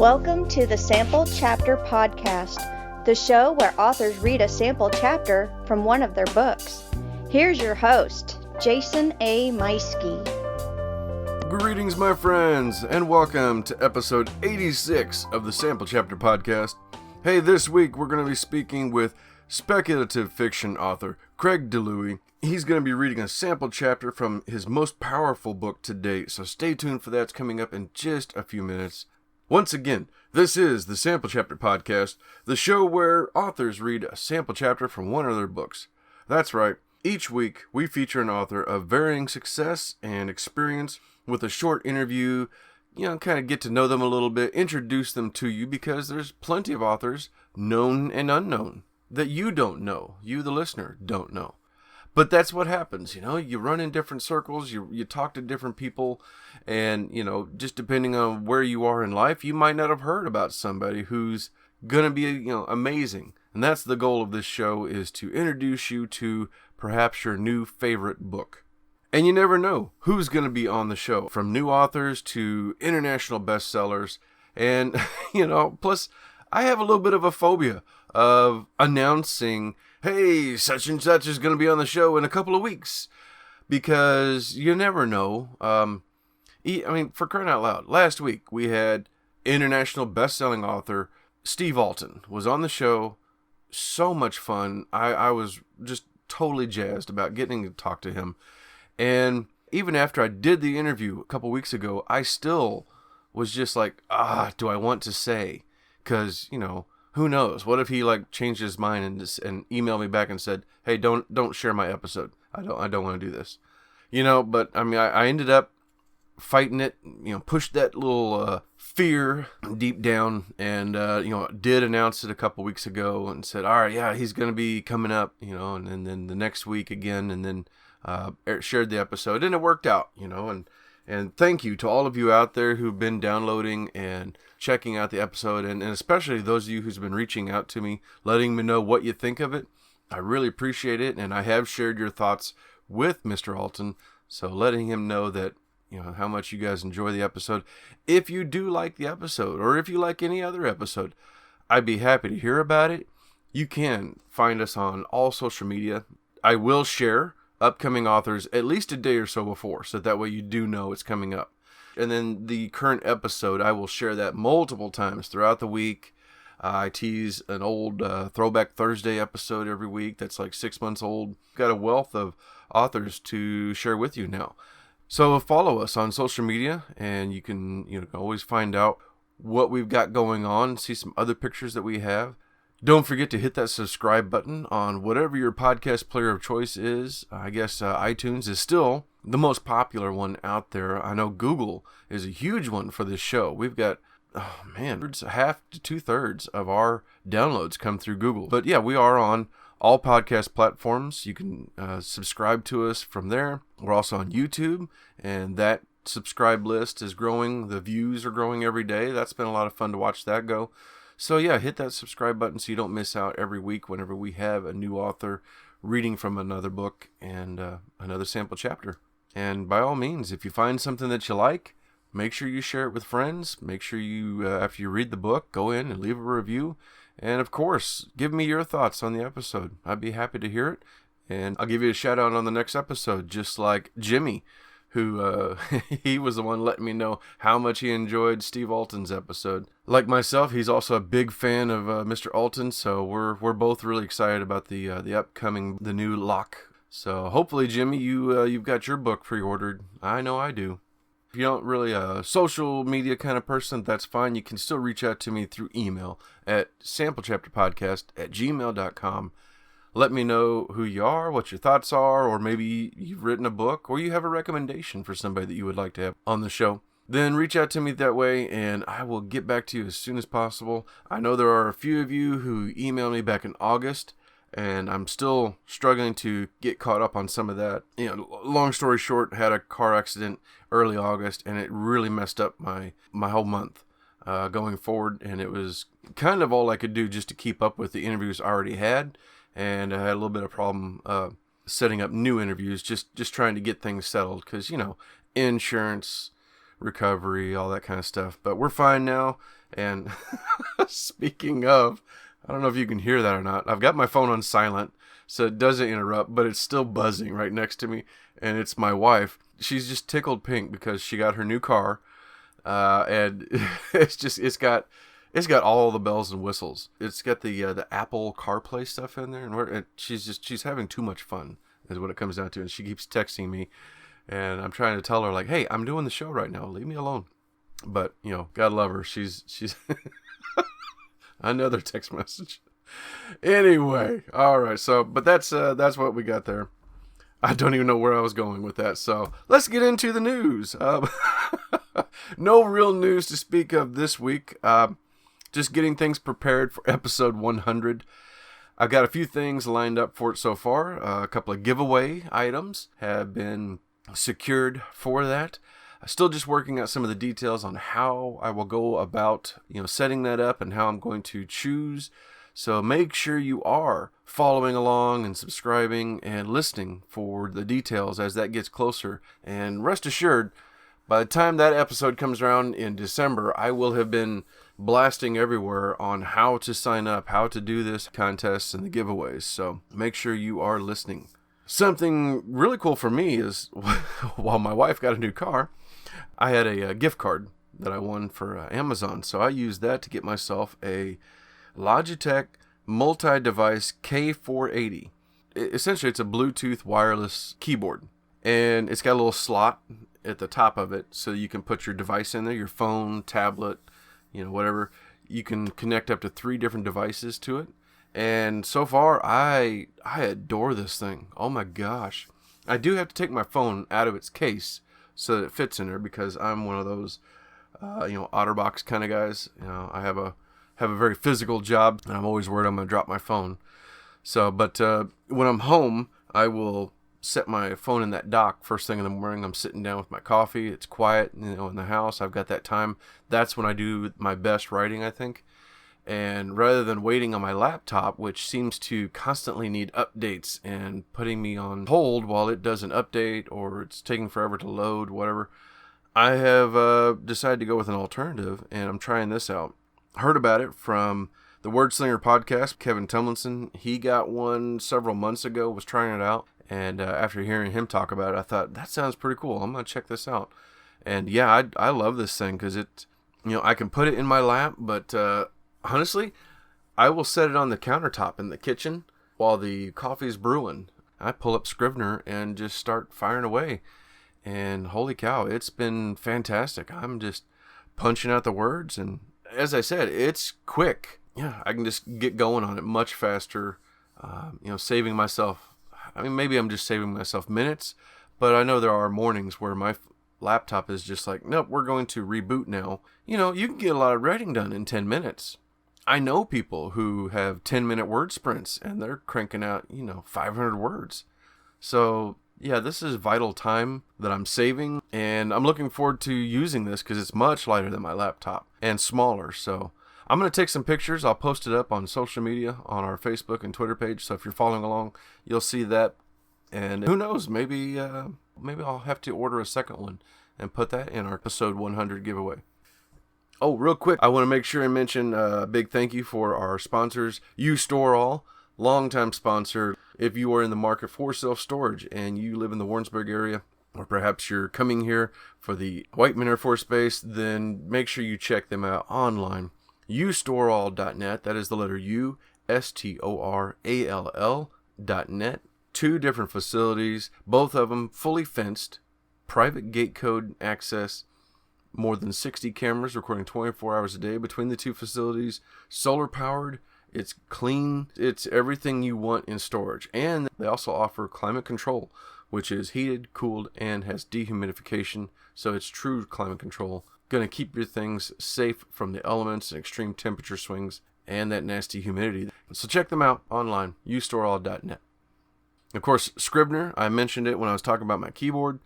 Welcome to the Sample Chapter Podcast, the show where authors read a sample chapter from one of their books. Here's your host, Jason A. Meiske. Greetings, my friends, and welcome to episode 86 of the Sample Chapter Podcast. Hey, this week we're going to be speaking with speculative fiction author Craig DiLouie. He's going to be reading a sample chapter from his most powerful book to date, so stay tuned for that. It's coming up in just a few minutes. Once again, this is the Sample Chapter Podcast, the show where authors read a sample chapter from one of their books. That's right, each week we feature an author of varying success and experience with a short interview, kind of get to know them a little bit, introduce them to you, because there's plenty of authors, known and unknown, that you don't know, you the listener don't know. But that's what happens, you run in different circles, you talk to different people, and, just depending on where you are in life, you might not have heard about somebody who's going to be, amazing. And that's the goal of this show, is to introduce you to perhaps your new favorite book. And you never know who's going to be on the show, from new authors to international bestsellers. And, plus I have a little bit of a phobia of announcing, hey, such and such is going to be on the show in a couple of weeks, because you never know. For crying out loud, last week we had international best-selling author Steve Alton was on the show. So much fun. I was just totally jazzed about getting to talk to him. And even after I did the interview a couple weeks ago, I still was just like, do I want to say? Because, who knows? What if he changed his mind and emailed me back and said, "Hey, don't share my episode. I don't want to do this." But I ended up fighting it. Pushed that little fear deep down, and did announce it a couple weeks ago and said, "All right, yeah, he's going to be coming up." And then the next week again, and then shared the episode, and it worked out. And thank you to all of you out there who've been downloading and checking out the episode, and especially those of you who's been reaching out to me, letting me know what you think of it. I really appreciate it, and I have shared your thoughts with Mr. Alton, so letting him know that, how much you guys enjoy the episode. If you do like the episode, or if you like any other episode, I'd be happy to hear about it. You can find us on all social media. I will share upcoming authors at least a day or so before, so that way you do know it's coming up. And then the current episode, I will share that multiple times throughout the week. I tease an old Throwback Thursday episode every week that's 6 months old. Got a wealth of authors to share with you now. So follow us on social media, and you can always find out what we've got going on, see some other pictures that we have. Don't forget to hit that subscribe button on whatever your podcast player of choice is. I guess iTunes is still the most popular one out there. I know Google is a huge one for this show. We've got, half to 2/3 of our downloads come through Google. But yeah, we are on all podcast platforms. You can subscribe to us from there. We're also on YouTube, and that subscribe list is growing. The views are growing every day. That's been a lot of fun to watch that go. So yeah, hit that subscribe button so you don't miss out every week whenever we have a new author reading from another book and another sample chapter. And by all means, if you find something that you like, make sure you share it with friends. Make sure you, after you read the book, go in and leave a review. And of course, give me your thoughts on the episode. I'd be happy to hear it. And I'll give you a shout out on the next episode, just like Jimmy, who he was the one letting me know how much he enjoyed Steve Alton's episode. Like myself, he's also a big fan of Mr. Alton, so we're both really excited about the upcoming, the new Locke. So hopefully, Jimmy, you've got your book pre-ordered. I know I do. If you don't really a social media kind of person, that's fine. You can still reach out to me through email at samplechapterpodcast@gmail.com. Let me know who you are, what your thoughts are, or maybe you've written a book, or you have a recommendation for somebody that you would like to have on the show. Then reach out to me that way, and I will get back to you as soon as possible. I know there are a few of you who emailed me back in August, and I'm still struggling to get caught up on some of that. Long story short, had a car accident early August, and it really messed up my whole month going forward, and it was kind of all I could do just to keep up with the interviews I already had. And I had a little bit of problem setting up new interviews, just trying to get things settled, because, insurance, recovery, all that kind of stuff. But we're fine now, And speaking of, I don't know if you can hear that or not. I've got my phone on silent, so it doesn't interrupt, but it's still buzzing right next to me. And it's my wife. She's just tickled pink because she got her new car. And it's got all the bells and whistles. It's got the Apple CarPlay stuff in there, and she's having too much fun is what it comes down to. And she keeps texting me, and I'm trying to tell her like, hey, I'm doing the show right now. Leave me alone. But God love her. She's another text message. Anyway, all right. So, but that's what we got there. I don't even know where I was going with that. So let's get into the news. No real news to speak of this week. Just getting things prepared for episode 100. I've got a few things lined up for it so far. A couple of giveaway items have been secured for that. I'm still just working out some of the details on how I will go about, setting that up and how I'm going to choose. So make sure you are following along and subscribing and listening for the details as that gets closer. And rest assured, by the time that episode comes around in December, I will have been blasting everywhere on how to sign up, how to do this contest and the giveaways. So make sure you are listening. Something really cool for me is while my wife got a new car, I had a gift card that I won for Amazon. So I used that to get myself a Logitech multi-device K480. Essentially, it's a Bluetooth wireless keyboard. And it's got a little slot at the top of it so you can put your device in there, your phone, tablet, whatever. You can connect up to 3 different devices to it. And so far, I adore this thing. Oh my gosh. I do have to take my phone out of its case so that it fits in there because I'm one of those, OtterBox kind of guys. I have a very physical job and I'm always worried I'm going to drop my phone. So, but when I'm home, I will set my phone in that dock first thing in the morning. I'm sitting down with my coffee. It's quiet, in the house. I've got that time. That's when I do my best writing, I think. And rather than waiting on my laptop, which seems to constantly need updates and putting me on hold while it doesn't update or it's taking forever to load, whatever, I have decided to go with an alternative, and I'm trying this out. Heard about it from the Wordslinger podcast. Kevin Tumlinson, he got one several months ago, was trying it out. And after hearing him talk about it, I thought, that sounds pretty cool. I'm going to check this out. And yeah, I love this thing because it, I can put it in my lap, but honestly, I will set it on the countertop in the kitchen while the coffee's brewing. I pull up Scrivener and just start firing away. And holy cow, it's been fantastic. I'm just punching out the words. And as I said, it's quick. Yeah, I can just get going on it much faster, saving myself. Maybe I'm just saving myself minutes, but I know there are mornings where my laptop is just like, nope, we're going to reboot now. You can get a lot of writing done in 10 minutes. I know people who have 10-minute word sprints, and they're cranking out, 500 words. So, yeah, this is vital time that I'm saving, and I'm looking forward to using this because it's much lighter than my laptop and smaller. So I'm going to take some pictures. I'll post it up on social media, on our Facebook and Twitter page. So if you're following along, you'll see that. And who knows, maybe I'll have to order a second one and put that in our episode 100 giveaway. Oh, real quick, I want to make sure and mention a big thank you for our sponsors, U-Tor-All, longtime sponsor. If you are in the market for self-storage and you live in the Warrensburg area, or perhaps you're coming here for the Whiteman Air Force Base, then make sure you check them out online. U-Tor-All.net, that is the letter U, STORALL.net. 2 different facilities, both of them fully fenced, private gate code access, more than 60 cameras recording 24 hours a day between the 2 facilities, solar powered, it's clean, it's everything you want in storage. And they also offer climate control, which is heated, cooled, and has dehumidification, so it's true climate control. Going to keep your things safe from the elements and extreme temperature swings and that nasty humidity. So check them out online, U-Tor-All.net. Of course, Scrivener, I mentioned it when I was talking about my keyboard.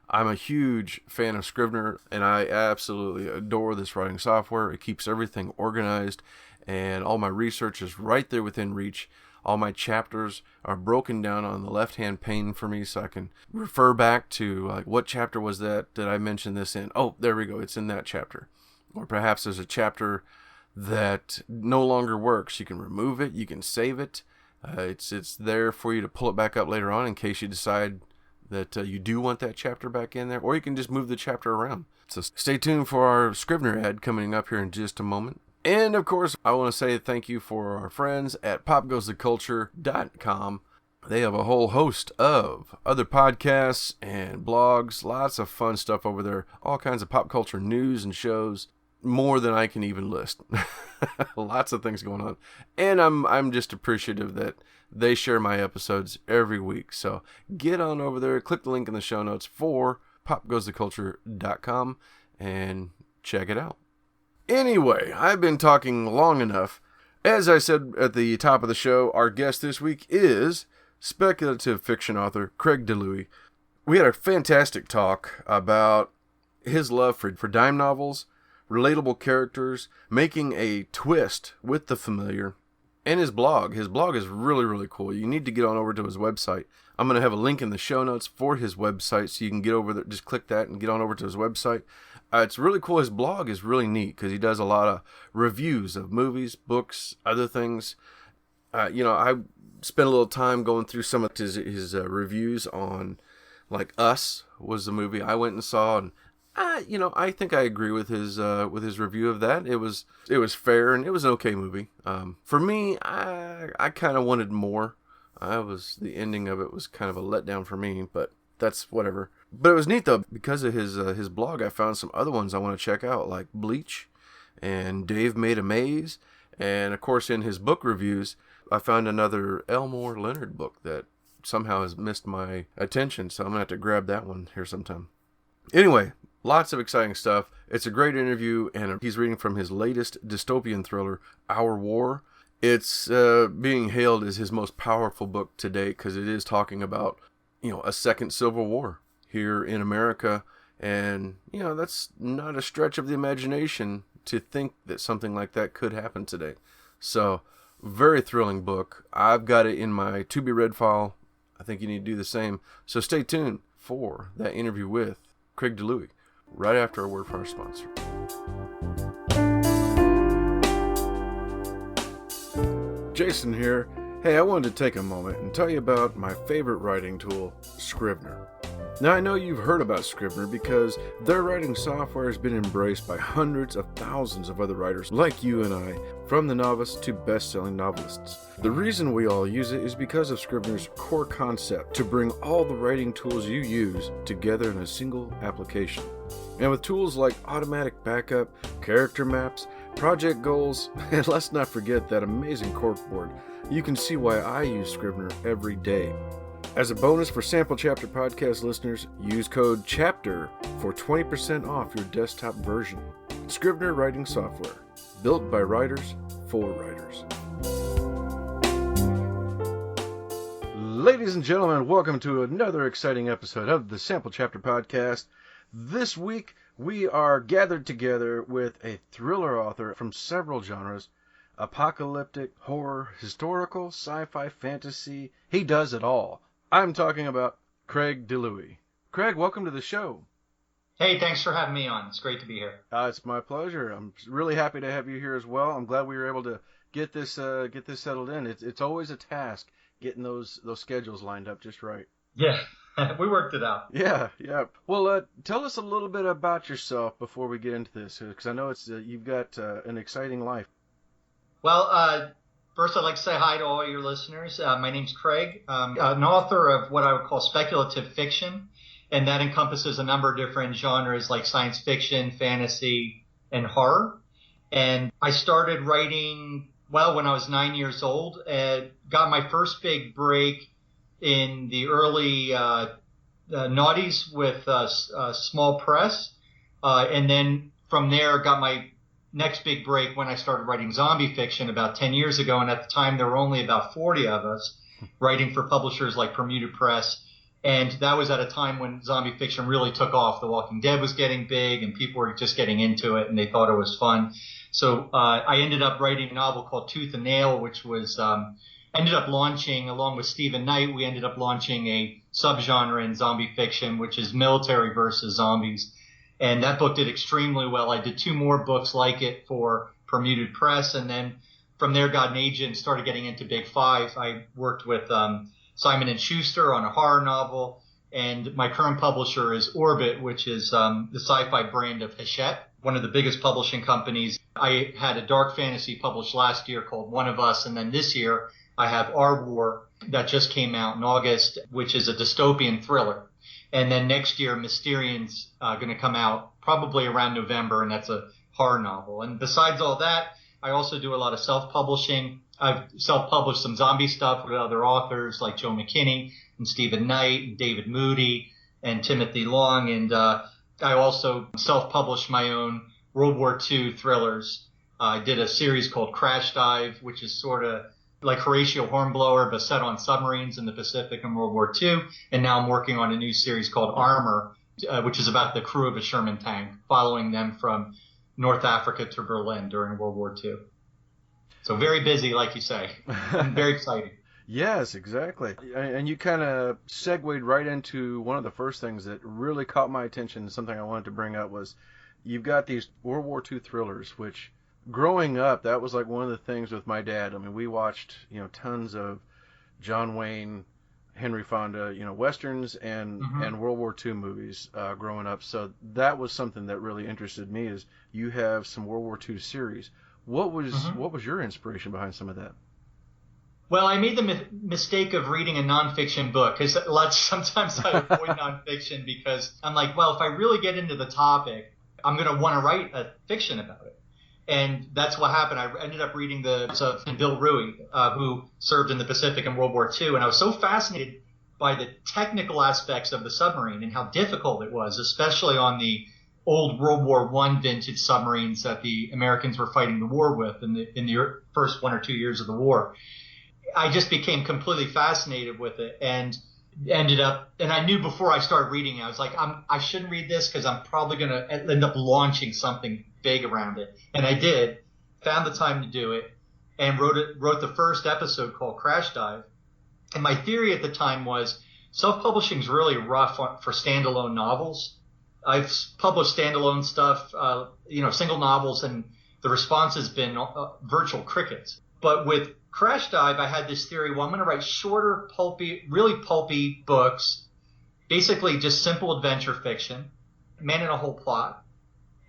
I'm a huge fan of Scrivener, and I absolutely adore this writing software. It keeps everything organized, and all my research is right there within reach. All my chapters are broken down on the left-hand pane for me, so I can refer back to, like, what chapter was that? Did I mention this in? Oh, there we go. It's in that chapter. or perhaps there's a chapter that no longer works. You can remove it, you can save it. It's there for you to pull it back up later on in case you decide that you do want that chapter back in there, or you can just move the chapter around. So stay tuned for our Scrivener ad coming up here in just a moment. And of course, I want to say thank you for our friends at popgoestheculture.com. They have a whole host of other podcasts and blogs, lots of fun stuff over there, all kinds of pop culture news and shows, more than I can even list. Lots of things going on. And I'm just appreciative that they share my episodes every week. So get on over there, click the link in the show notes for popgoestheculture.com and check it out. Anyway, I've been talking long enough. As I said at the top of the show, our guest this week is speculative fiction author Craig DiLouie. We had a fantastic talk about his love for dime novels, relatable characters, making a twist with the familiar, and his blog. His blog is really, really cool. You need to get on over to his website. I'm going to have a link in the show notes for his website, so you can get over there. Just click that and get on over to his website. It's really cool. His blog is really neat because he does a lot of reviews of movies, books, other things. I spent a little time going through some of his reviews on, like, Us was the movie I went and saw, and I think I agree with his review of that. It was fair, and it was an okay movie. For me, I kind of wanted more. The ending of it was kind of a letdown for me, but that's whatever. But it was neat though, because of his blog. I found some other ones I want to check out, like Bleach, and Dave Made a Maze, and of course in his book reviews, I found another Elmore Leonard book that somehow has missed my attention, so I'm gonna have to grab that one here sometime. Anyway. Lots of exciting stuff. It's a great interview, and he's reading from his latest dystopian thriller, Our War. It's being hailed as his most powerful book to date because it is talking about, a second civil war here in America. And, that's not a stretch of the imagination to think that something like that could happen today. So, very thrilling book. I've got it in my to-be-read file. I think you need to do the same. So stay tuned for that interview with Craig DiLouie. Right after a word from our sponsor. Jason here. Hey, I wanted to take a moment and tell you about my favorite writing tool, Scrivener. Now, I know you've heard about Scrivener because their writing software has been embraced by hundreds of thousands of other writers like you and I, from the novice to best-selling novelists. The reason we all use it is because of Scrivener's core concept to bring all the writing tools you use together in a single application. And with tools like automatic backup, character maps, project goals, and let's not forget that amazing corkboard, you can see why I use Scrivener every day. As a bonus for Sample Chapter Podcast listeners, use code CHAPTER for 20% off your desktop version. Scrivener writing software, built by writers for writers. Ladies and gentlemen, welcome to another exciting episode of the Sample Chapter Podcast. This week, we are gathered together with a thriller author from several genres: apocalyptic, horror, historical, sci-fi, fantasy. He does it all. I'm talking about Craig DiLouie. Craig, welcome to the show. Hey, thanks for having me on. It's great to be here. It's my pleasure. I'm really happy to have you here as well. I'm glad we were able to get this settled in. It's always a task getting those schedules lined up just right. Yeah, we worked it out. Yeah. Well, tell us a little bit about yourself before we get into this, because I know you've got an exciting life. Well, first I'd like to say hi to all your listeners. My name's Craig. I'm an author of what I would call speculative fiction, and that encompasses a number of different genres like science fiction, fantasy, and horror. And I started writing, when I was 9 years old, and got my first big break in the early noughties with small press. And then from there, got my next big break when I started writing zombie fiction about 10 years ago. And at the time, there were only about 40 of us writing for publishers like Bermuda Press. And that was at a time when zombie fiction really took off. The Walking Dead was getting big and people were just getting into it and they thought it was fun. So I ended up writing a novel called Tooth and Nail, which was ended up launching, along with Stephen Knight, we ended up launching a subgenre in zombie fiction, which is military versus zombies. And that book did extremely well. I did 2 more books like it for Permuted Press, and then from there got an agent, started getting into Big Five. I worked with Simon & Schuster on a horror novel, and my current publisher is Orbit, which is the sci-fi brand of Hachette, one of the biggest publishing companies. I had a dark fantasy published last year called One of Us, and then this year I have Our War that just came out in August, which is a dystopian thriller. And then next year, Mysterian's going to come out probably around November, and that's a horror novel. And besides all that, I also do a lot of self-publishing. I've self-published some zombie stuff with other authors like Joe McKinney and Stephen Knight and David Moody and Timothy Long. And I also self-published my own World War II thrillers. I did a series called Crash Dive, which is sort of like Horatio Hornblower, but set on submarines in the Pacific in World War II. And now I'm working on a new series called Armor, which is about the crew of a Sherman tank, following them from North Africa to Berlin during World War II. So very busy, like you say, and very exciting. Yes, exactly. And you kind of segued right into one of the first things that really caught my attention. Something I wanted to bring up was you've got these World War II thrillers, which growing up, that was like one of the things with my dad. I mean, we watched, tons of John Wayne, Henry Fonda, Westerns and World War II movies growing up. So that was something that really interested me is you have some World War II series. What was your inspiration behind some of that? Well, I made the mistake of reading a nonfiction book because sometimes I avoid nonfiction because I'm like, well, if I really get into the topic, I'm going to want to write a fiction about it. And that's what happened. I ended up reading of Bill Ruy, who served in the Pacific in World War II. And I was so fascinated by the technical aspects of the submarine and how difficult it was, especially on the old World War I vintage submarines that the Americans were fighting the war with in the first 1 or 2 years of the war. I just became completely fascinated with it and ended up, and I knew before I started reading it, I was like, I shouldn't read this because I'm probably going to end up launching something big around it. And I did, found the time to do it, and wrote the first episode called Crash Dive. And my theory at the time was self-publishing is really rough for standalone novels. I've published standalone stuff, single novels, and the response has been virtual crickets. But with Crash Dive, I had this theory, well, I'm going to write shorter, really pulpy books, basically just simple adventure fiction, man in a whole plot,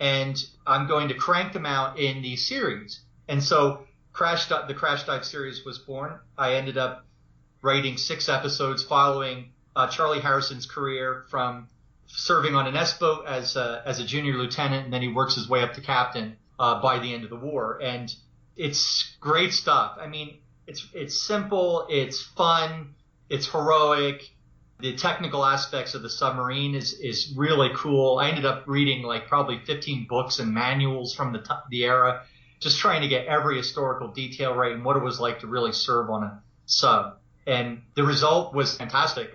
and I'm going to crank them out in these series. And so the Crash Dive series was born. I ended up writing 6 episodes following Charlie Harrison's career from serving on an S-boat as a junior lieutenant, and then he works his way up to captain by the end of the war. And it's great stuff. I mean, it's simple, it's fun, it's heroic. The technical aspects of the submarine is really cool. I ended up reading like probably 15 books and manuals from the era, just trying to get every historical detail right and what it was like to really serve on a sub. And the result was fantastic.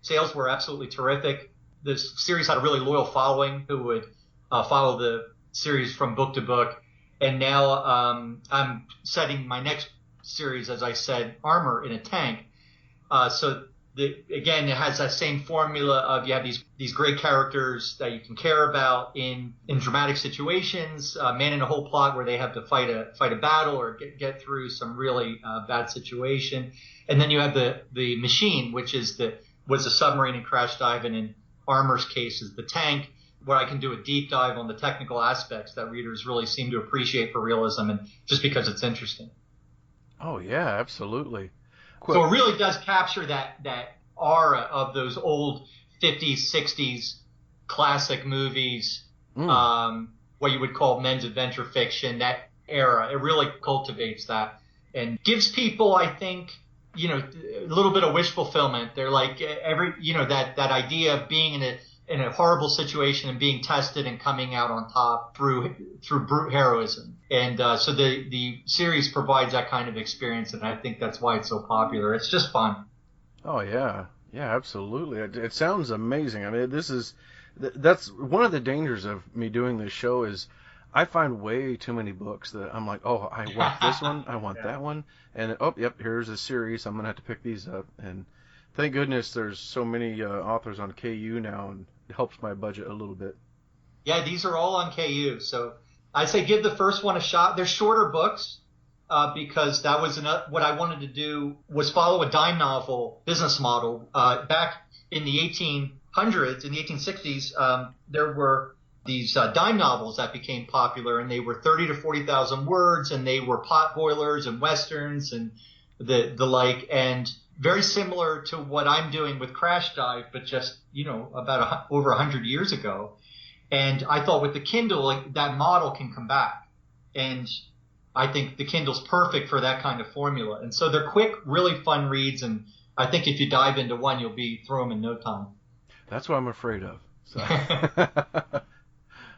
Sales were absolutely terrific. The series had a really loyal following who would follow the series from book to book. And now I'm setting my next series, as I said, Armor in a tank. Again, it has that same formula of you have these great characters that you can care about in dramatic situations, man in a whole plot where they have to fight a battle or get through some really bad situation. And then you have the machine, which was a submarine in Crash Dive, and in Armor's case is the tank, where I can do a deep dive on the technical aspects that readers really seem to appreciate for realism and just because it's interesting. Oh, yeah, absolutely. So it really does capture that aura of those old 50s, 60s classic movies, what you would call men's adventure fiction, that era. It really cultivates that and gives people, I think, a little bit of wish fulfillment. They're like that idea of being in a horrible situation and being tested and coming out on top through brute heroism. And so the series provides that kind of experience, and I think that's why it's so popular. It's just fun. Oh, yeah. Yeah, absolutely. It sounds amazing. I mean, that's one of the dangers of me doing this show is I find way too many books that I'm like, oh, I want this one, I want that one, and here's a series. I'm going to have to pick these up. And thank goodness there's so many authors on KU now, and it helps my budget a little bit. Yeah, these are all on KU. So I say give the first one a shot. They're shorter books because that was what I wanted to do was follow a dime novel business model. Back in the 1800s, in the 1860s, there were these dime novels that became popular, and they were 30 to 40,000 words, and they were pot boilers and westerns and the like, and very similar to what I'm doing with Crash Dive, but just, about over 100 years ago. And I thought with the Kindle, that model can come back. And I think the Kindle's perfect for that kind of formula. And so they're quick, really fun reads. And I think if you dive into one, you'll be through them in no time. That's what I'm afraid of. So.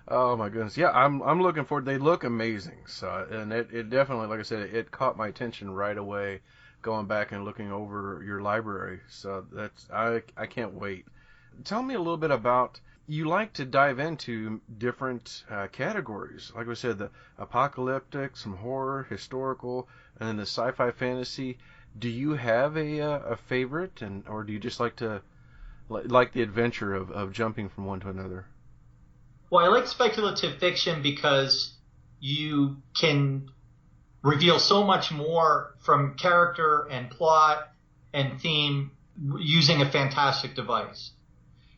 Oh my goodness. Yeah, I'm looking forward. They look amazing. So, and it definitely, like I said, it caught my attention right away going back and looking over your library. So I can't wait. Tell me a little bit about, you like to dive into different categories. Like we said, the apocalyptic, some horror, historical, and then the sci-fi fantasy. Do you have a favorite, or do you just like the adventure of jumping from one to another? Well, I like speculative fiction because you can reveal so much more from character and plot and theme using a fantastic device.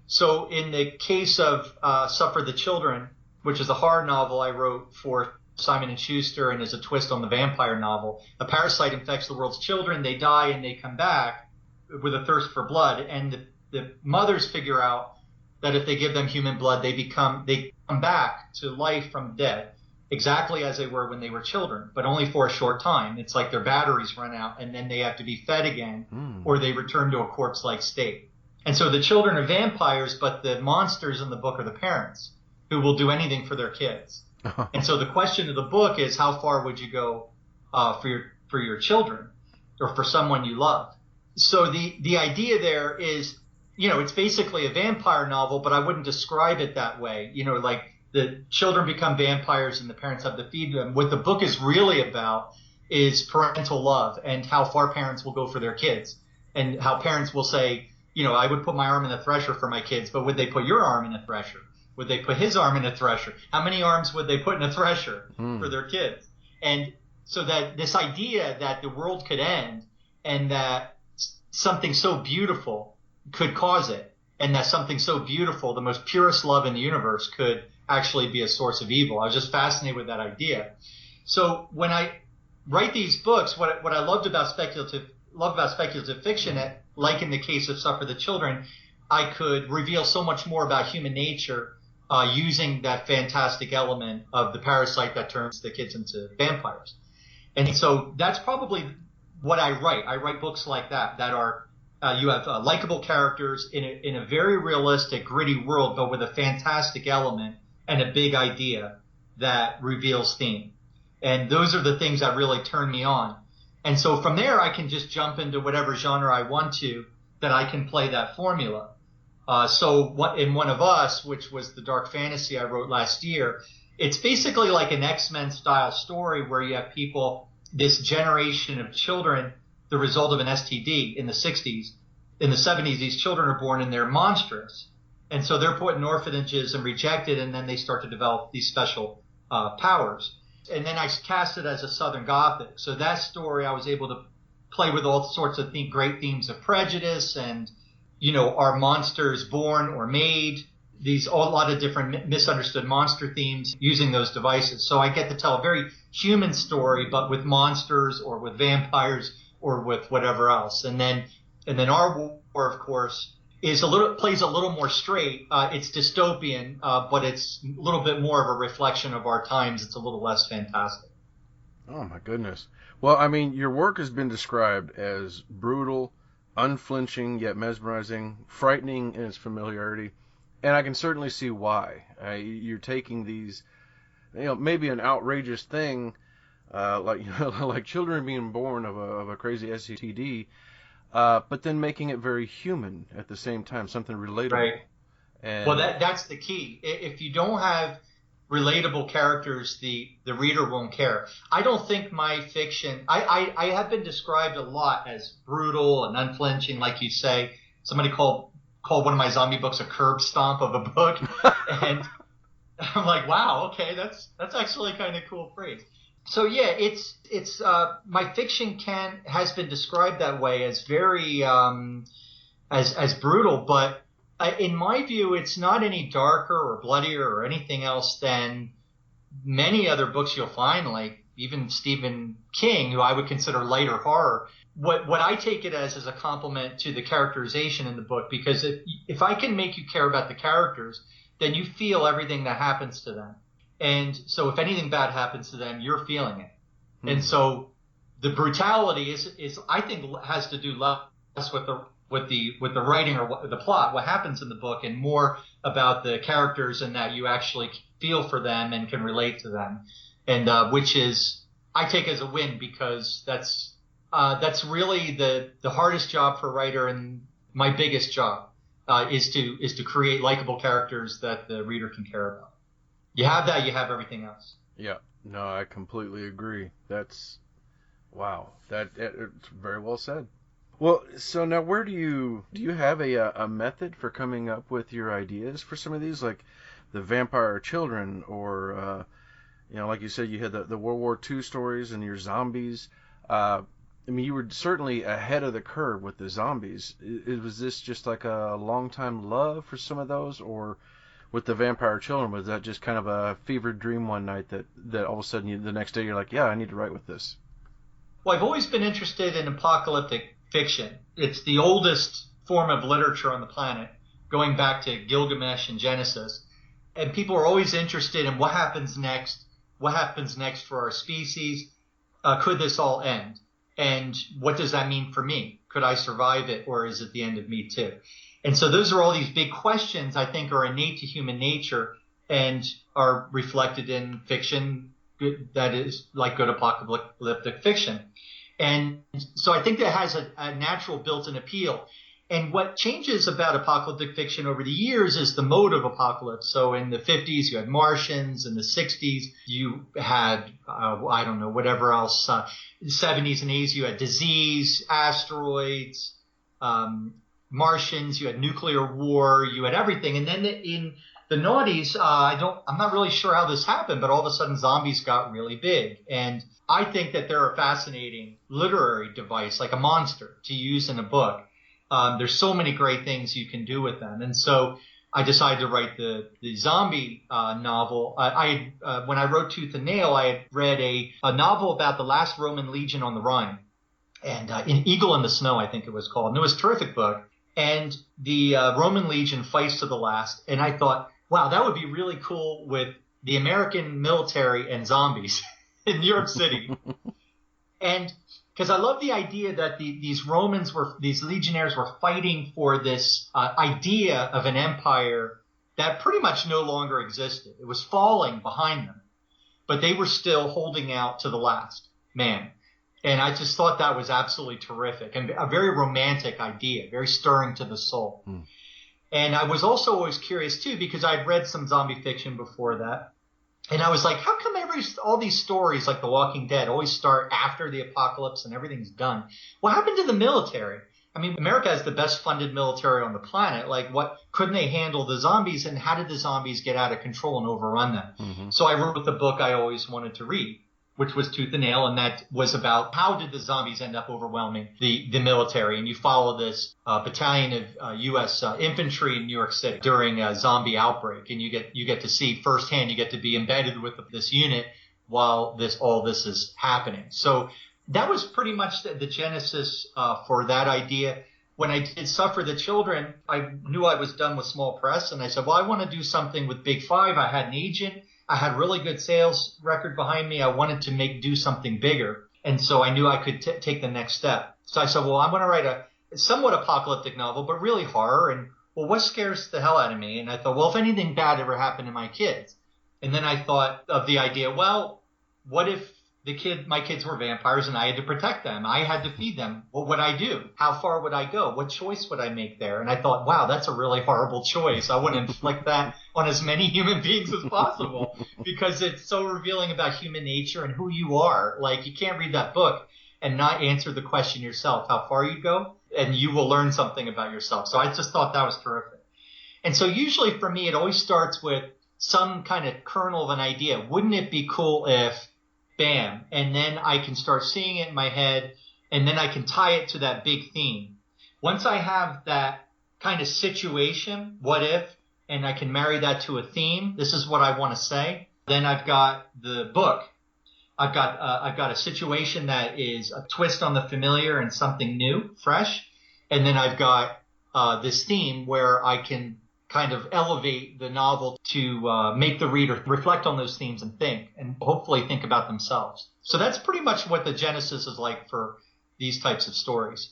So in the case of Suffer the Children, which is a horror novel I wrote for Simon & Schuster and is a twist on the vampire novel, a parasite infects the world's children, they die and they come back with a thirst for blood, and the mothers figure out that if they give them human blood, they come back to life from dead, exactly as they were when they were children, but only for a short time. It's like their batteries run out, and then they have to be fed again, or they return to a corpse-like state. And so the children are vampires, but the monsters in the book are the parents, who will do anything for their kids. And so the question of the book is, how far would you go for your children or for someone you love? So the idea there is, it's basically a vampire novel, but I wouldn't describe it that way. Like the children become vampires and the parents have to feed them. What the book is really about is parental love and how far parents will go for their kids, and how parents will say, I would put my arm in the thresher for my kids, but would they put your arm in a thresher? Would they put his arm in a thresher? How many arms would they put in a thresher for their kids? And so that this idea that the world could end and that something so beautiful could cause it, and that something so beautiful, the most purest love in the universe, could actually be a source of evil. I was just fascinated with that idea. So when I write these books, what I loved about speculative fiction, like in the case of Suffer the Children, I could reveal so much more about human nature using that fantastic element of the parasite that turns the kids into vampires. And so that's probably what I write. I write books like that are you have likable characters in a very realistic, gritty world, but with a fantastic element and a big idea that reveals theme. And those are the things that really turn me on. And so from there, I can just jump into whatever genre I want to, that I can play that formula. So in One of Us, which was the dark fantasy I wrote last year, it's basically like an X-Men style story where you have people, this generation of children, the result of an STD in the 60s. In the 70s, these children are born and they're monstrous. And so they're put in orphanages and rejected, and then they start to develop these special powers. And then I cast it as a Southern Gothic. So that story, I was able to play with all sorts of great themes of prejudice and, are monsters born or made? A lot of different misunderstood monster themes using those devices. So I get to tell a very human story, but with monsters or with vampires or with whatever else. And then our war, of course, plays a little more straight. It's dystopian, but it's a little bit more of a reflection of our times. It's a little less fantastic. Oh my goodness. Well, I mean, your work has been described as brutal, unflinching yet mesmerizing, frightening in its familiarity, and I can certainly see why. You're taking these, maybe an outrageous thing, like children being born of a crazy STD, but then making it very human at the same time, something relatable. Right. And well, that's the key. If you don't have relatable characters, the reader won't care. I don't think my fiction, I have been described a lot as brutal and unflinching, like you say. Somebody called one of my zombie books a curb stomp of a book. I'm like, wow, okay, that's actually kind of cool phrase. So yeah, it's my fiction has been described that way as very as brutal, but in my view, it's not any darker or bloodier or anything else than many other books you'll find, like even Stephen King, who I would consider lighter horror. What I take it as is a compliment to the characterization in the book, because if I can make you care about the characters, then you feel everything that happens to them. And so if anything bad happens to them, you're feeling it. And so the brutality is I think has to do less with the writing or the plot, what happens in the book, and more about the characters, and that you actually feel for them and can relate to them. And which is I take as a win, because that's really the hardest job for a writer, and my biggest job is to create likable characters that the reader can care about. You have that, you have everything else. Yeah, no, I completely agree. That's wow. It's very well said. Well, so now where do you have a method for coming up with your ideas for some of these, like the vampire children, or like you said, you had the World War II stories and your zombies. I mean, you were certainly ahead of the curve with the zombies. Was this just like a long-time love for some of those, or with the vampire children, was that just kind of a fevered dream one night that all of a sudden the next day you're like, yeah, I need to write with this? Well, I've always been interested in apocalyptic fiction. It's the oldest form of literature on the planet, going back to Gilgamesh and Genesis. And people are always interested in what happens next for our species. Could this all end? And what does that mean for me? Could I survive it, or is it the end of me too? And so those are all these big questions I think are innate to human nature and are reflected in fiction that is like good apocalyptic fiction. And so I think that has a natural built-in appeal. And what changes about apocalyptic fiction over the years is the mode of apocalypse. So in the 50s, you had Martians. In the 60s, you had, I don't know, whatever else. In the 70s and 80s, you had disease, asteroids, Martians, you had nuclear war, you had everything. And then in the noughties, I'm not really sure how this happened, but all of a sudden zombies got really big. And I think that they're a fascinating literary device, like a monster to use in a book. There's so many great things you can do with them. And so I decided to write the zombie novel. When I wrote Tooth and Nail, I had read a novel about the last Roman legion on the Rhine. And in Eagle in the Snow, I think it was called. And it was a terrific book. And the Roman legion fights to the last. And I thought, wow, that would be really cool with the American military and zombies in New York City. And because I love the idea that these legionnaires were fighting for this idea of an empire that pretty much no longer existed. It was falling behind them, but they were still holding out to the last man. And I just thought that was absolutely terrific and a very romantic idea, very stirring to the soul. And I was also always curious too, because I'd read some zombie fiction before that. And I was like, how come all these stories like The Walking Dead always start after the apocalypse and everything's done? What happened to the military? I mean, America has the best funded military on the planet. Like, couldn't they handle the zombies, and how did the zombies get out of control and overrun them? Mm-hmm. So I wrote the book I always wanted to read, which was Tooth and Nail, and that was about how did the zombies end up overwhelming the military. And you follow this battalion of U.S. infantry in New York City during a zombie outbreak, and you get to see firsthand. You get to be embedded with this unit while all this is happening. So that was pretty much the genesis for that idea. When I did Suffer the Children, I knew I was done with small press, and I said, well, I want to do something with Big Five. I had an agent. I had really good sales record behind me. I wanted to do something bigger. And so I knew I could take the next step. So I said, well, I'm going to write a somewhat apocalyptic novel, but really horror. And well, what scares the hell out of me? And I thought, well, if anything bad ever happened to my kids. And then I thought of the idea, well, what if my kids were vampires and I had to protect them? I had to feed them. What would I do? How far would I go? What choice would I make there? And I thought, wow, that's a really horrible choice. I want to inflict that on as many human beings as possible because it's so revealing about human nature and who you are. Like, you can't read that book and not answer the question yourself, how far you go, and you will learn something about yourself. So I just thought that was terrific. And so usually for me, it always starts with some kind of kernel of an idea. Wouldn't it be cool if, bam, and then I can start seeing it in my head, and then I can tie it to that big theme. Once I have that kind of situation, what if, and I can marry that to a theme, this is what I want to say, then I've got the book. I've got a situation that is a twist on the familiar and something new, fresh. And then I've got this theme where I can kind of elevate the novel to make the reader reflect on those themes and hopefully think about themselves. So that's pretty much what the genesis is like for these types of stories.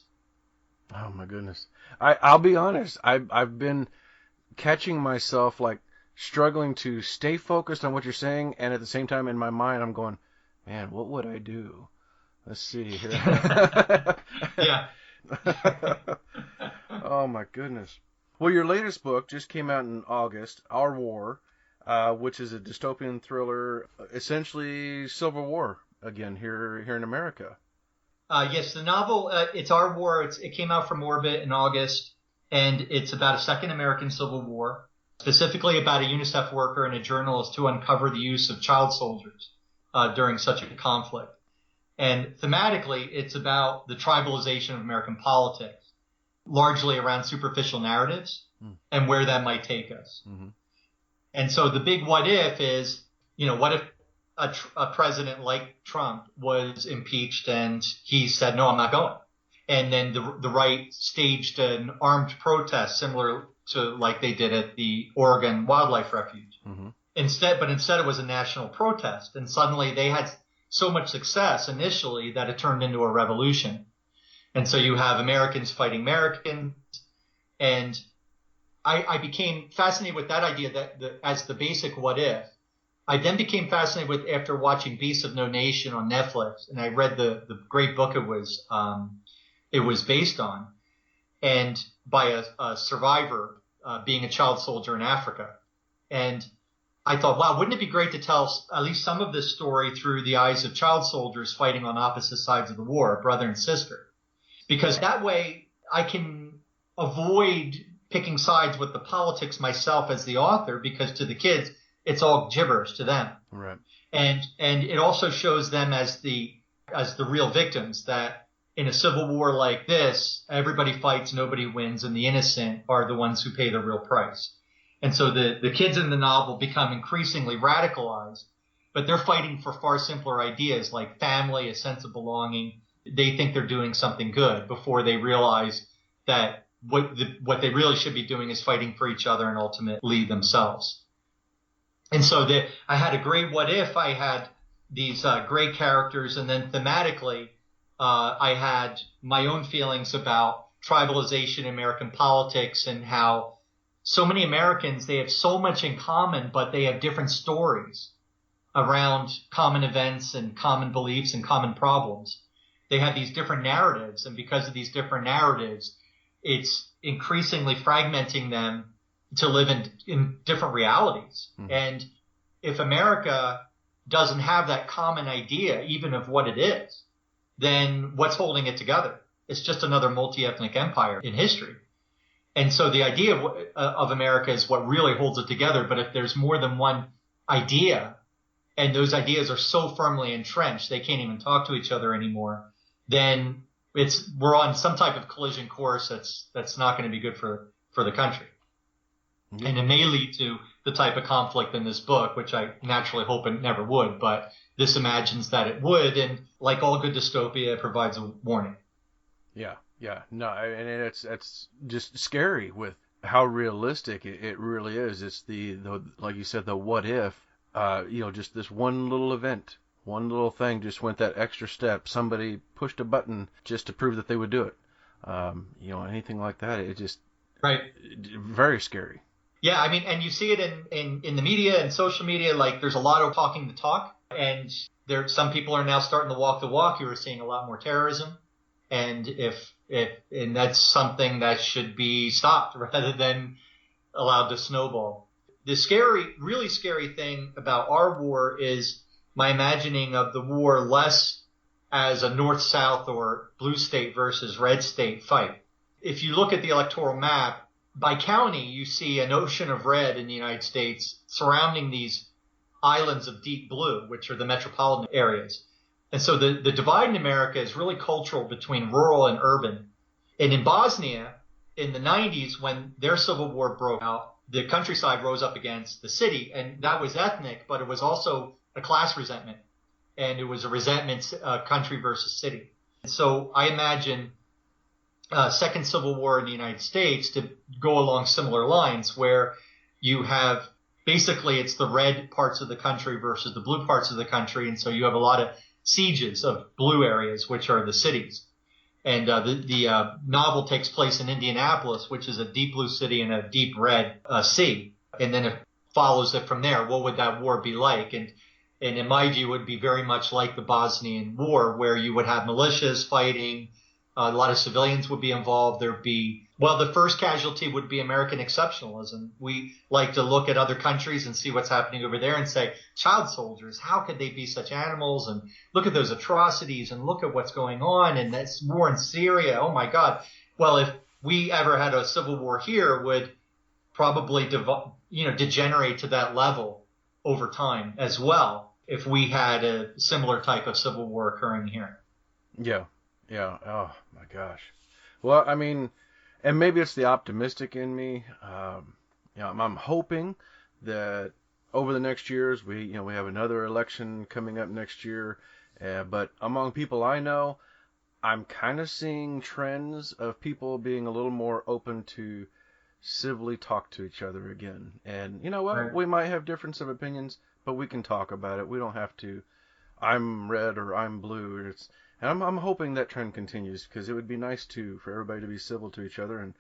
Oh my goodness. I'll be honest. I've been catching myself like struggling to stay focused on what you're saying, and at the same time in my mind I'm going, man, what would I do? Let's see here. Yeah. Oh my goodness. Well, your latest book just came out in August, Our War, which is a dystopian thriller, essentially Civil War again here in America. Yes, the novel, it's Our War. It came out from Orbit in August, and it's about a second American Civil War, specifically about a UNICEF worker and a journalist to uncover the use of child soldiers during such a conflict. And thematically, it's about the tribalization of American politics, largely around superficial narratives and where that might take us. Mm-hmm. And so the big what if is, what if a president like Trump was impeached and he said, no, I'm not going. And then the right staged an armed protest similar to like they did at the Oregon Wildlife Refuge. Mm-hmm. Instead it was a national protest. And suddenly they had so much success initially that it turned into a revolution. And so you have Americans fighting Americans. And I became fascinated with that idea that as the basic what if. I then became fascinated with after watching Beasts of No Nation on Netflix, and I read the great book it was based on, and by a survivor being a child soldier in Africa. And I thought, wow, wouldn't it be great to tell at least some of this story through the eyes of child soldiers fighting on opposite sides of the war, brother and sister? Because that way I can avoid picking sides with the politics myself as the author, because to the kids, it's all gibberish to them. Right. And it also shows them as the real victims, that in a civil war like this, everybody fights, nobody wins, and the innocent are the ones who pay the real price. And so the kids in the novel become increasingly radicalized, but they're fighting for far simpler ideas like family, a sense of belonging. They think they're doing something good before they realize that what they really should be doing is fighting for each other and ultimately themselves. And so I had a great what if. I had these great characters, and then thematically, I had my own feelings about tribalization in American politics and how so many Americans, they have so much in common, but they have different stories around common events and common beliefs and common problems. They have these different narratives, and because of these different narratives, it's increasingly fragmenting them to live in different realities. Mm-hmm. And if America doesn't have that common idea, even of what it is, then what's holding it together? It's just another multi-ethnic empire in history. And so the idea of America is what really holds it together. But if there's more than one idea, and those ideas are so firmly entrenched, they can't even talk to each other anymore, then we're on some type of collision course that's not going to be good for the country. Mm-hmm. And it may lead to the type of conflict in this book, which I naturally hope it never would, but this imagines that it would, and like all good dystopia, it provides a warning. Yeah, no, and it's just scary with how realistic it really is. It's the like you said, the what if, just this one little event, one little thing just went that extra step. Somebody pushed a button just to prove that they would do it. Anything like that, it just very scary. Yeah, I mean, and you see it in the media and social media. Like, there's a lot of talking the talk, and some people are now starting to walk the walk. You are seeing a lot more terrorism, and and that's something that should be stopped rather than allowed to snowball. The really scary thing about Our War is my imagining of the war less as a North-South or blue state versus red state fight. If you look at the electoral map, by county, you see an ocean of red in the United States surrounding these islands of deep blue, which are the metropolitan areas. And so the divide in America is really cultural between rural and urban. And in Bosnia, in the 90s, when their civil war broke out, the countryside rose up against the city, and that was ethnic, but it was also a class resentment, and it was a resentment, country versus city. And so I imagine second civil war in the United States to go along similar lines, where you have basically it's the red parts of the country versus the blue parts of the country, and so you have a lot of sieges of blue areas, which are the cities. And the novel takes place in Indianapolis, which is a deep blue city and a deep red sea. And then it follows it from there. What would that war be like? And in my view, it would be very much like the Bosnian War, where you would have militias fighting. A lot of civilians would be involved. There'd be, well, the first casualty would be American exceptionalism. We like to look at other countries and see what's happening over there and say, child soldiers, how could they be such animals? And look at those atrocities and look at what's going on. And that's war in Syria. Oh, my God. Well, if we ever had a civil war here, it would probably degenerate to that level over time as well if we had a similar type of civil war occurring here. Yeah. Yeah. Oh my gosh. Well, I mean, and maybe it's the optimistic in me. I'm hoping that over the next years we have another election coming up next year. But among people I know, I'm kind of seeing trends of people being a little more open to civilly talk to each other again. And you know what? Right. We might have difference of opinions, but we can talk about it. We don't have to. I'm red or I'm blue. And I'm hoping that trend continues, because it would be nice for everybody to be civil to each other and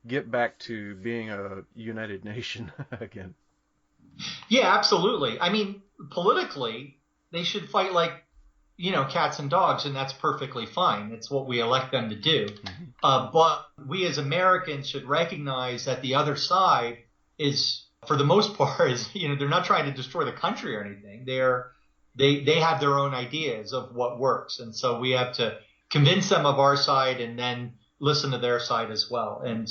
get back to being a united nation again. Yeah, absolutely. I mean, politically, they should fight like, cats and dogs, and that's perfectly fine. It's what we elect them to do. Mm-hmm. But we as Americans should recognize that the other side is, for the most part, they're not trying to destroy the country or anything. They have their own ideas of what works. And so we have to convince them of our side and then listen to their side as well. And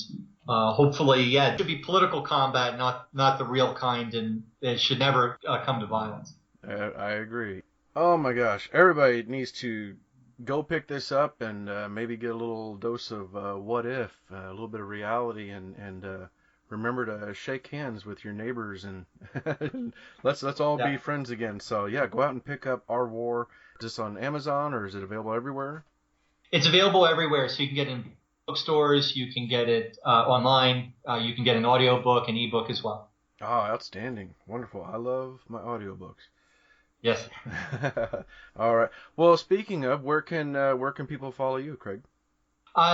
hopefully, it should be political combat, not the real kind, and it should never come to violence. I agree. Oh my gosh. Everybody needs to go pick this up and maybe get a little dose of what if, a little bit of reality, and remember to shake hands with your neighbors, and let's all be friends again. So go out and pick up Our War. Is this on Amazon, or is it available everywhere? It's available everywhere. So you can get it in bookstores, you can get it online, you can get an audiobook and ebook as well. Oh, outstanding. Wonderful. I love my audiobooks. Yes. All right. Well, speaking of, where can people follow you, Craig?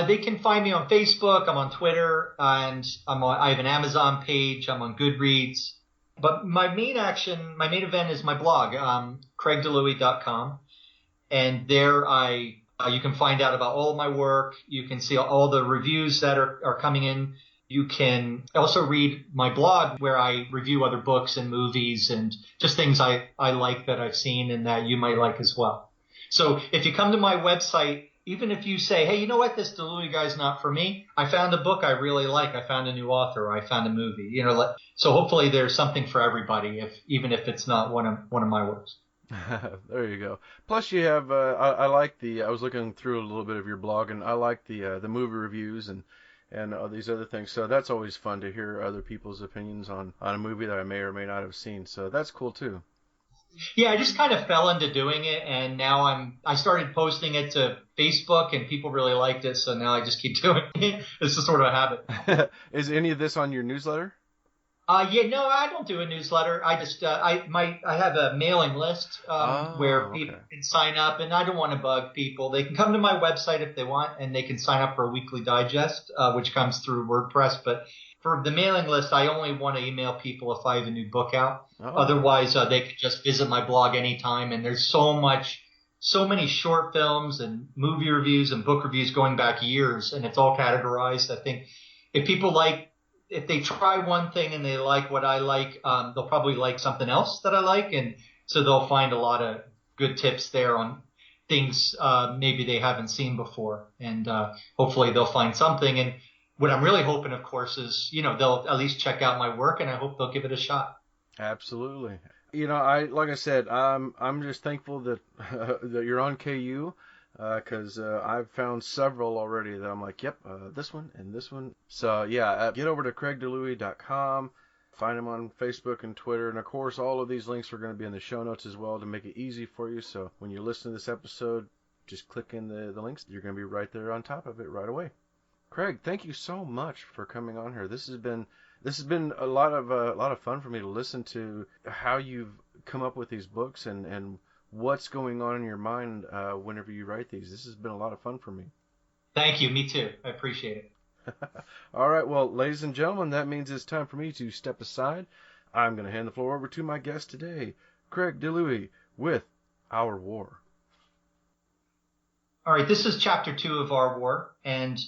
They can find me on Facebook. I'm on Twitter, and I have an Amazon page. I'm on Goodreads. But my main event is my blog, CraigDiLouie.com. And there you can find out about all of my work. You can see all the reviews that are coming in. You can also read my blog, where I review other books and movies and just things I like that I've seen and that you might like as well. So if you come to my website, even if you say, hey, you know what, this DiLouie guy's not for me, I found a book I really like, I found a new author, or I found a movie. So hopefully there's something for everybody, even if it's not one of my works. There you go. Plus you have, I like I was looking through a little bit of your blog, and I like the movie reviews and all these other things. So that's always fun to hear other people's opinions on a movie that I may or may not have seen. So that's cool too. Yeah, I just kind of fell into doing it, and now I started posting it to Facebook, and people really liked it, so now I just keep doing it. It's just sort of a habit. Is any of this on your newsletter? No, I don't do a newsletter. I just I have a mailing list where people can sign up, and I don't want to bug people. They can come to my website if they want, and they can sign up for a weekly digest, which comes through WordPress. But for the mailing list, I only want to email people if I have a new book out. Otherwise, they can just visit my blog anytime. And there's so many short films and movie reviews and book reviews going back years, and it's all categorized. I think if they try one thing and they like what I like, they'll probably like something else that I like. And so they'll find a lot of good tips there on things maybe they haven't seen before. And hopefully they'll find something. And what I'm really hoping, of course, is, they'll at least check out my work, and I hope they'll give it a shot. Absolutely. Like I said, I'm just thankful that that you're on KU, because I've found several already that I'm like, yep, this one and this one. So yeah, get over to CraigDiLouie.com. Find him on Facebook and Twitter, and of course, all of these links are going to be in the show notes as well to make it easy for you. So when you listen to this episode, just click in the links. You're going to be right there on top of it right away. Craig, thank you so much for coming on here. This has been a lot of fun for me to listen to how you've come up with these books and what's going on in your mind whenever you write these. This has been a lot of fun for me. Thank you. Me too. I appreciate it. All right. Well, ladies and gentlemen, that means it's time for me to step aside. I'm going to hand the floor over to my guest today, Craig DiLouie, with Our War. All right. This is chapter 2 of Our War. And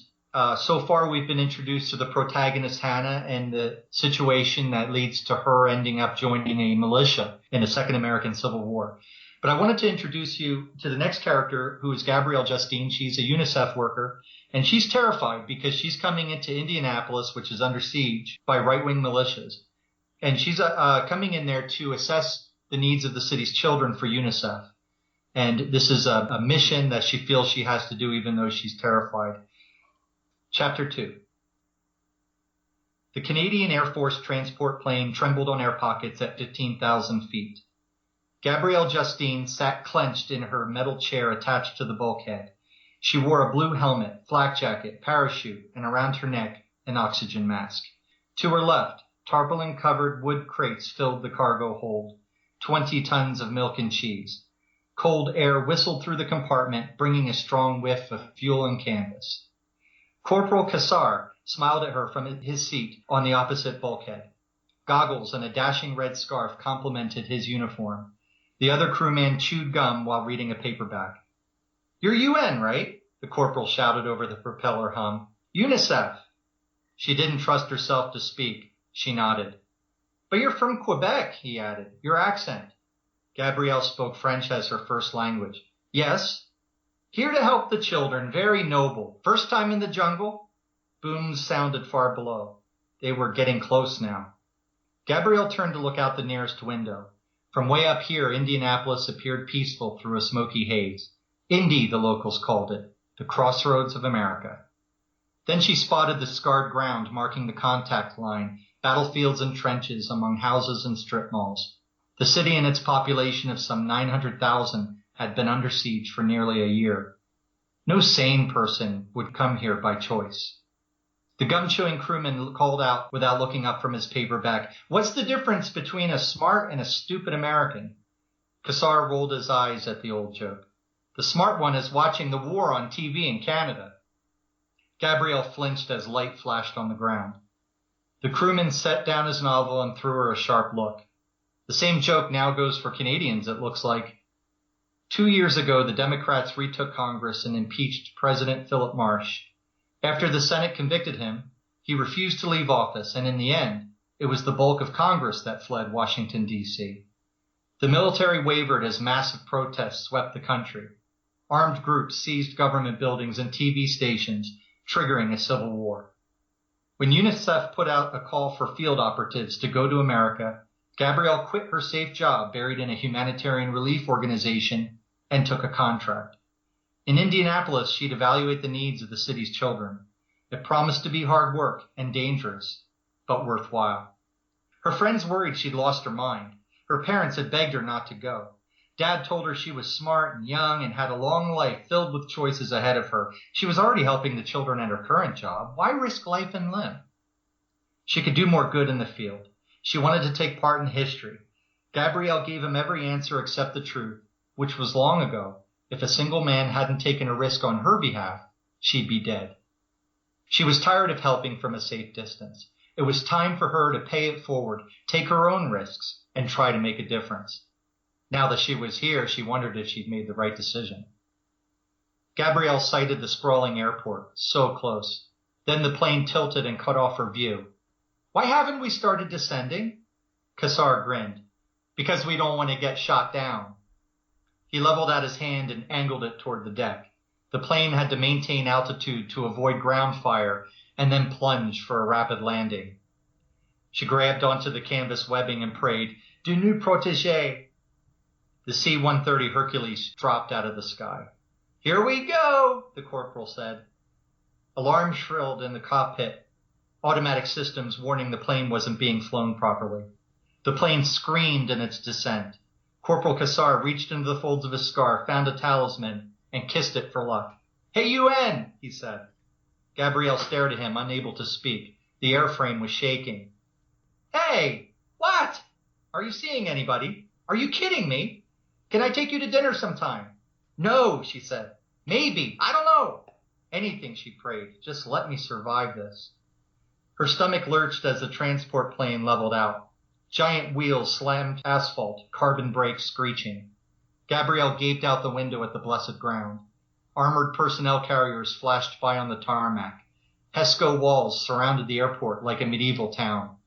so far, we've been introduced to the protagonist, Hannah, and the situation that leads to her ending up joining a militia in the Second American Civil War. But I wanted to introduce you to the next character, who is Gabrielle Justine. She's a UNICEF worker, and she's terrified because she's coming into Indianapolis, which is under siege by right-wing militias. And she's coming in there to assess the needs of the city's children for UNICEF. And this is a mission that she feels she has to do, even though she's terrified. Chapter 2. The Canadian Air Force transport plane trembled on air pockets at 15,000 feet. Gabrielle Justine sat clenched in her metal chair attached to the bulkhead. She wore a blue helmet, flak jacket, parachute, and around her neck, an oxygen mask. To her left, tarpaulin-covered wood crates filled the cargo hold, 20 tons of milk and cheese. Cold air whistled through the compartment, bringing a strong whiff of fuel and canvas. Corporal Cassar smiled at her from his seat on the opposite bulkhead. Goggles and a dashing red scarf complemented his uniform. The other crewman chewed gum while reading a paperback. "You're UN, right?" the corporal shouted over the propeller hum. "UNICEF." She didn't trust herself to speak. She nodded. "But you're from Quebec," he added. "Your accent." Gabrielle spoke French as her first language. "Yes." "Here to help the children. Very noble. First time in the jungle?" Booms sounded far below. They were getting close now. Gabrielle turned to look out the nearest window. From way up here, Indianapolis appeared peaceful through a smoky haze. Indy, the locals called it, the crossroads of America. Then she spotted the scarred ground marking the contact line, battlefields and trenches among houses and strip malls. The city and its population of some 900,000 had been under siege for nearly a year. No sane person would come here by choice. The gum-chewing crewman called out without looking up from his paperback, "What's the difference between a smart and a stupid American?" Cassar rolled his eyes at the old joke. "The smart one is watching the war on TV in Canada." Gabrielle flinched as light flashed on the ground. The crewman set down his novel and threw her a sharp look. The same joke now goes for Canadians, it looks like. 2 years ago, the Democrats retook Congress and impeached President Philip Marsh. After the Senate convicted him, he refused to leave office, and in the end, it was the bulk of Congress that fled Washington, D.C. The military wavered as massive protests swept the country. Armed groups seized government buildings and TV stations, triggering a civil war. When UNICEF put out a call for field operatives to go to America, Gabrielle quit her safe job buried in a humanitarian relief organization and took a contract. In Indianapolis, she'd evaluate the needs of the city's children. It promised to be hard work and dangerous, but worthwhile. Her friends worried she'd lost her mind. Her parents had begged her not to go. Dad told her she was smart and young and had a long life filled with choices ahead of her. She was already helping the children at her current job. Why risk life and limb? She could do more good in the field. She wanted to take part in history. Gabrielle gave him every answer except the truth, which was long ago. If a single man hadn't taken a risk on her behalf, she'd be dead. She was tired of helping from a safe distance. It was time for her to pay it forward, take her own risks, and try to make a difference. Now that she was here, she wondered if she'd made the right decision. Gabrielle sighted the sprawling airport, so close. Then the plane tilted and cut off her view. "Why haven't we started descending?" Cassar grinned. "Because we don't want to get shot down." He leveled out his hand and angled it toward the deck. The plane had to maintain altitude to avoid ground fire, and then plunged for a rapid landing. She grabbed onto the canvas webbing and prayed, "Du nous protéger." The C-130 Hercules dropped out of the sky. "Here we go," the corporal said. Alarm shrilled in the cockpit, automatic systems warning the plane wasn't being flown properly. The plane screamed in its descent. Corporal Cassar reached into the folds of his scarf, found a talisman, and kissed it for luck. "Hey, UN," he said. Gabrielle stared at him, unable to speak. The airframe was shaking. "Hey, what? Are you seeing anybody? Are you kidding me? Can I take you to dinner sometime?" "No," she said. "Maybe. I don't know." Anything, she prayed. Just let me survive this. Her stomach lurched as the transport plane leveled out. Giant wheels slammed asphalt, carbon brakes screeching. Gabrielle gaped out the window at the blessed ground. Armored personnel carriers flashed by on the tarmac. Pesco walls surrounded the airport like a medieval town.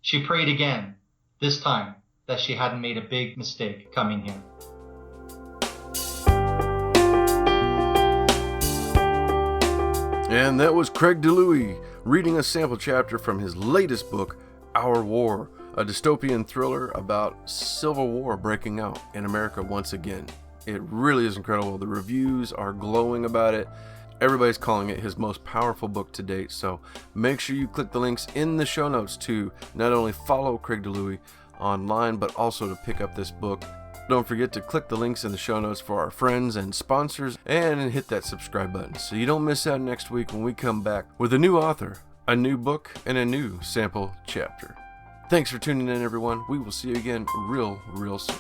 She prayed again, this time that she hadn't made a big mistake coming here. And that was Craig DiLouie reading a sample chapter from his latest book, Our War, a dystopian thriller about civil war breaking out in America once again. It really is incredible. The reviews are glowing about it. Everybody's calling it his most powerful book to date, so make sure you click the links in the show notes to not only follow Craig DiLouie online, but also to pick up this book. Don't forget to click the links in the show notes for our friends and sponsors, and hit that subscribe button so you don't miss out next week when we come back with a new author, a new book, and a new sample chapter. Thanks for tuning in, everyone. We will see you again real soon.